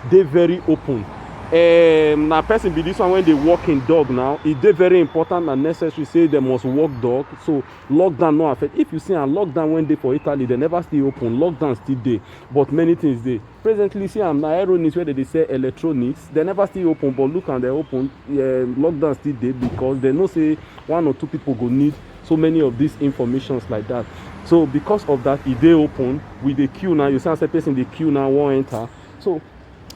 they very open. Now person be this one when they walk in dog now, they very important and necessary say they must walk dog. So lockdown no affect. If you see a lockdown when they for Italy, they never stay open. Lockdown still day, but many things they presently see am na aeronautics where they say electronics, they never stay open, but look and they open. Lockdown still day because they know say 1 or 2 people go need so many of these informations like that. So because of that, if they open with the queue now, you see as a person the queue now won't enter. So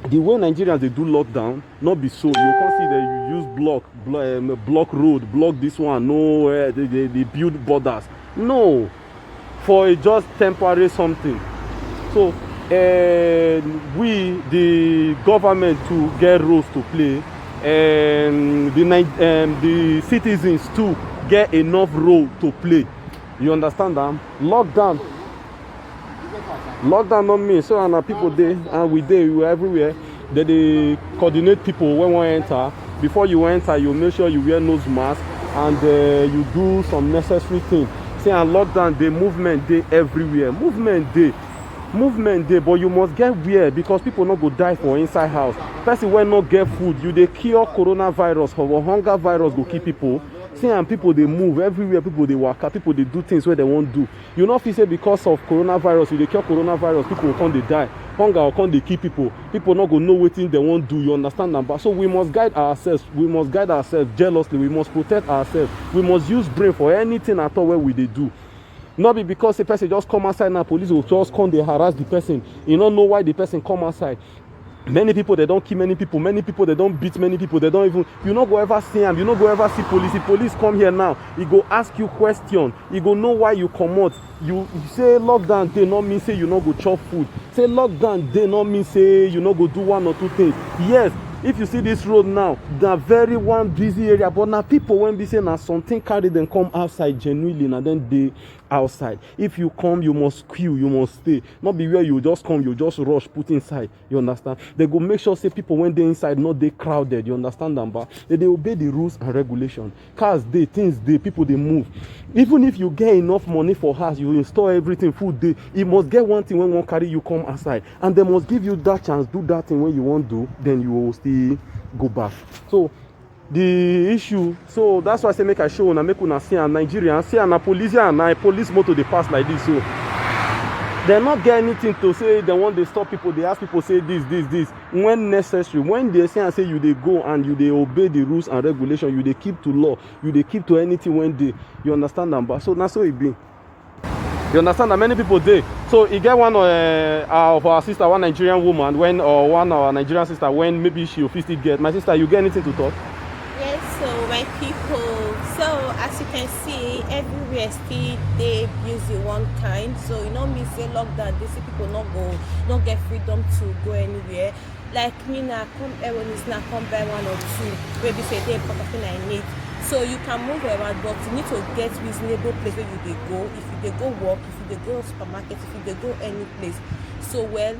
the way Nigerians they do lockdown, not be so. You can't see that you use block road, block this one. No, they build borders. No, for just temporary something. So we the government to get roles to play, and the citizens too get enough role to play. You understand that? Lockdown not mean so and people there and we were everywhere. They coordinate people when we enter. Before you enter, you make sure you wear nose mask and you do some necessary things. Say and lockdown, the movement day everywhere. Movement day, but you must get weird because people not go die for inside house. Person when not get food, you they cure coronavirus or hunger virus go keep people. See and people they move everywhere, people they work, people they do things where they won't do. You know if you say because of coronavirus, you they cure coronavirus, people will come they die. Hunger will come they keep people. People not go know what thing they won't do. You understand that? So we must guide ourselves. We must guide ourselves jealously. We must protect ourselves. We must use brain for anything at all where we they do. Not be because the person just come outside now, police will just come they harass the person. You don't know why the person come outside. Many people they don't kill many people they don't beat many people, they don't even, you not go ever see them, you not go ever see police. The police come here now, he go ask you question, he go know why you come out. You say lockdown they not mean say you not go chop food. Say lockdown they not mean say you not go do 1 or 2 things. Yes, if you see this road now, the very one busy area, but now people when be saying now something carry them come outside genuinely and then they outside. If you come, you must queue, you must stay. Not be where you just come, you just rush, put inside. You understand? They go make sure say people when they inside, not they crowded. You understand them? But they obey the rules and regulation. Cars they, things they, people they move. Even if you get enough money for house, you install everything, food they, you must get one thing when one carry you come outside. And they must give you that chance, do that thing when you want to do, then you will still go back. So the issue, so that's why I say make I show and make una see a Nigerian, see a police and a police motor they pass like this. So they not get anything to say. They want they stop people, they ask people say this when necessary. When they say and say you they go and you they obey the rules and regulation, you they keep to law, you they keep to anything when they, you understand them. But so that's how it be. You understand that many people do. So you get one of our sister, one Nigerian woman, when or one of our Nigerian sister, when maybe she officially get. My sister, you get anything to talk? Yes, so my people, so as you can see, everywhere still they busy one kind. So you know me say lockdown, they see people not get freedom to go anywhere. Like me now, come everyone is now come by 1 or 2, maybe say they something I need. So you can move around, but you need to get reasonable place where you they go. If you they go work, if you they go supermarket, if you they go any place. So well,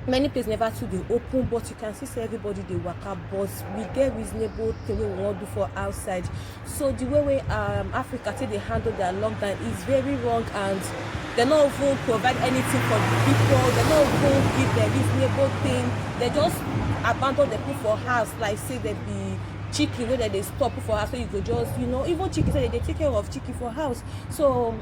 many places never to they open, but you can see everybody they work out. But we get reasonable thing we want to do for outside. So the way Africa say they handle their lockdown is very wrong, and they not even provide anything for the people. They not even give them reasonable thing. They just abandon the people for house, like say they be chicken where they stop for house, so you go just, you know, even chicken, so they take care of chicken for house. So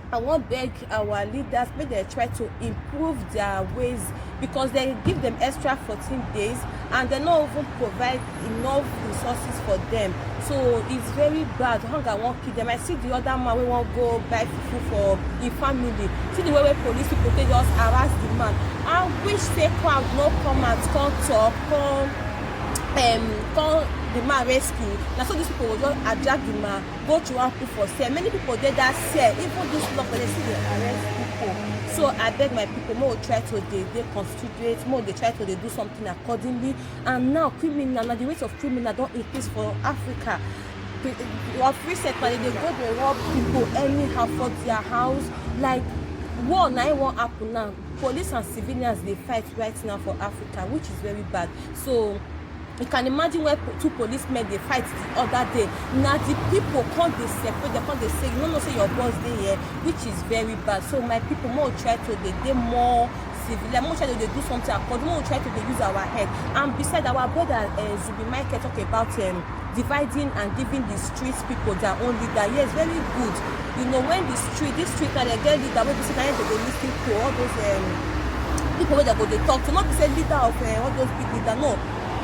I want beg our leaders, make they try to improve their ways, because they give them extra 14 days and they not even provide enough resources for them. So it's very bad. Hunger won't kill them. I see the other man we won't go buy food for his family. See the way police people they just harass the man. I wish they crowd no come and come talk, come the man rescue. Now so these people will just hijack the man, go to one people for sale. Many people did that sell, even this stuff, but they see they arrest people. So I beg my people, more try to they constitute, more they try to they do something accordingly. And now criminal, now the rate of criminal don't increase for Africa. Of recent, they go to rob people anyhow for their house. Like war now won't happen now. Police and civilians they fight right now for Africa, which is very bad. So you can imagine where 2 policemen they fight the other day. Now the people can't they separate, they can't they say, you know say your boss there here, which is very bad. So my people more try to they more civilian, more try to do something according, more try to use our head. And besides, our brother Zubi Michael talk about dividing and giving the street people their own leader. Yes, very good. You know, when this street and they get leader, when they go listen to all those people where they go they talk to, not be say leader of all those big leader, no.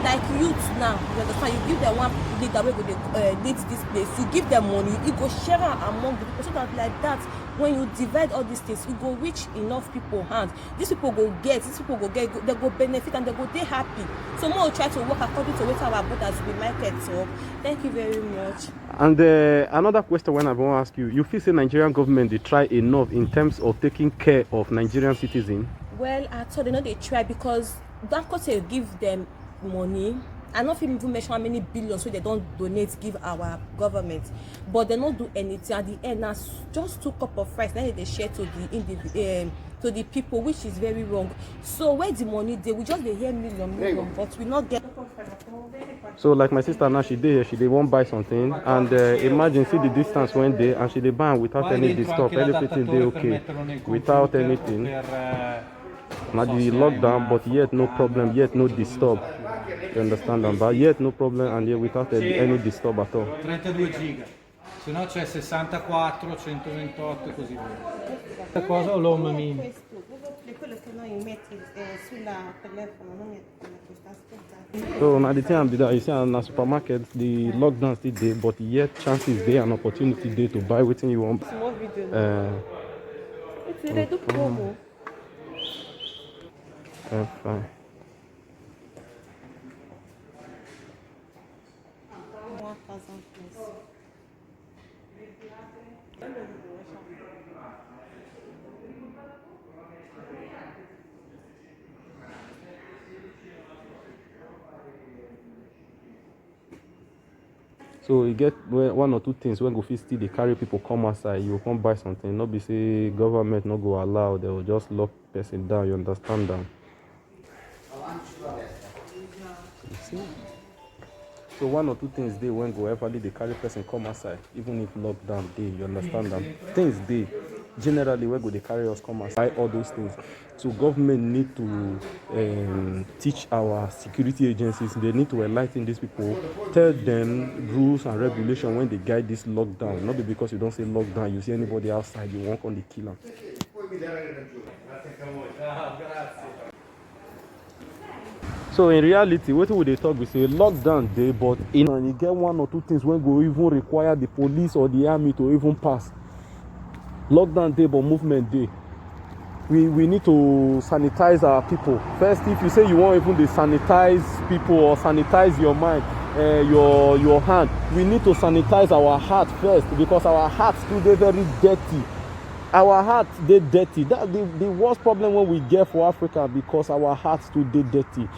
Like youth now, you understand, you give them one leader where go they lead this place, you give them money, you go share among the people, so that like that, when you divide all these things, you go reach enough people hands. These people go get, they go benefit and they go they happy. So more try to work according to what our brothers will make it. So thank you very much. And another question when I want to ask you, you feel say Nigerian government they try enough in terms of taking care of Nigerian citizens? Well, I thought they try because Dangote give them money. I don't even mention how many billions so they don't donate, give our government, but they don't do anything. At the end, as just 2 cups of rice, then they share to the people, which is very wrong. So where the money they we just they hear million, but we not get. So like my sister now, she won't buy something, and imagine see the distance when they and she they buy without any disturb, everything they okay, without anything. Now the lockdown, but yet no problem, yet no disturb. You understand them? But yet no problem, and yet without any disturb at all. 32 giga, se no c'è 64, 128 e così via. Questa cosa o l'home mini? Quello che noi metti sulla telefono, non è questa aspetta. So now the thing be that you see in a supermarket, the lockdown still there, but yet chances there and opportunity there to buy everything you want. Small video. It's a do promo. Fine. 1,000 plus. So you get 1 or 2 things when go fit still they carry people come outside, you come buy something. Not be say government not go allow, they will just lock person down, you understand that? You see? So 1 or 2 things they when go everly they carry person come outside, even if lockdown day, you understand that? Things they generally where go they carry us come outside, all those things. So government need to teach our security agencies, they need to enlighten these people, tell them rules and regulations when they guide this lockdown. Not because you don't say lockdown, you see anybody outside, you won't on the killer. So in reality, what would they talk? We say lockdown day, but and you get 1 or 2 things when go even require the police or the army to even pass. Lockdown day, but movement day. We need to sanitize our people. First, if you say you want even to sanitize people or sanitize your mind, your hand, we need to sanitize our heart first, because our hearts today very dirty. Our hearts they dirty. That's the worst problem when we get for Africa, because our hearts today dirty.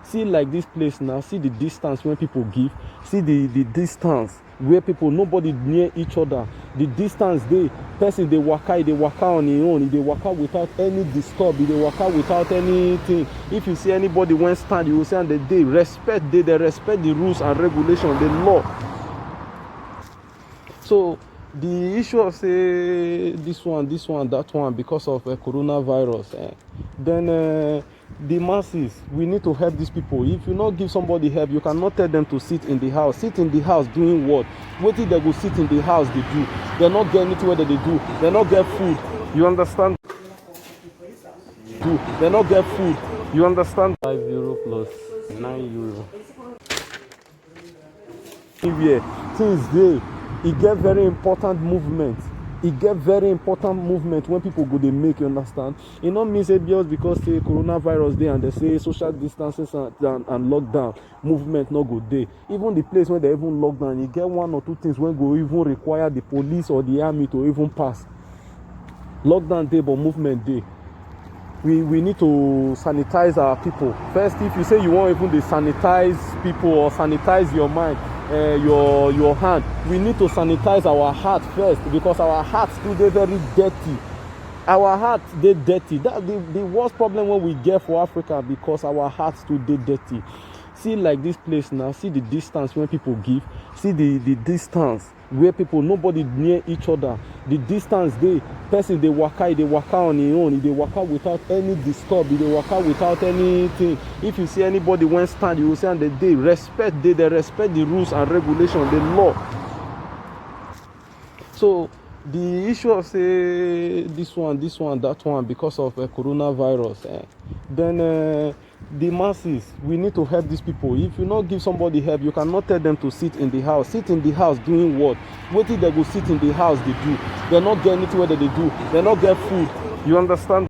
See like this place now, see the distance when people give, see the distance where people nobody near each other. The distance person they walk on their own, they walk out without any disturb, they walk out without anything. If you see anybody when stand, you will say that they respect the rules and regulations, the law. So the issue of say this one, that one because of coronavirus, then the masses, we need to help these people. If you not give somebody help, you cannot tell them to sit in the house. Sit in the house doing what? What if they go sit in the house they do? They're not getting anything that they do. They not get food. You understand? They not get food. You understand? €5 plus €9. Anywhere, things there, it get very important movement. It get very important movement when people go they make, you understand? It not mean say just because say coronavirus there and they say social distancing and lockdown movement not go there. Even the place where they even lock down, you get 1 or 2 things when go even require the police or the army to even pass. Lockdown day but movement day. We need to sanitize our people. First, if you say you want even to sanitize people or sanitize your mind, your hand, we need to sanitize our heart first, because our hearts today very dirty. Our hearts they dirty. That's the worst problem when we get for Africa, because our hearts today dirty. See like this place now, see the distance when people give, see the distance where people, nobody near each other. The distance person they waka on his own, they waka without any disturb, they waka without anything. If you see anybody when stand, you will say and they respect the rules and regulation, the law. So the issue of say this one, that one because of coronavirus, then the masses, we need to help these people. If you not give somebody help, you cannot tell them to sit in the house. Sit in the house doing what? What if they go sit in the house they do? They not get anything what they do. They not get food. You understand?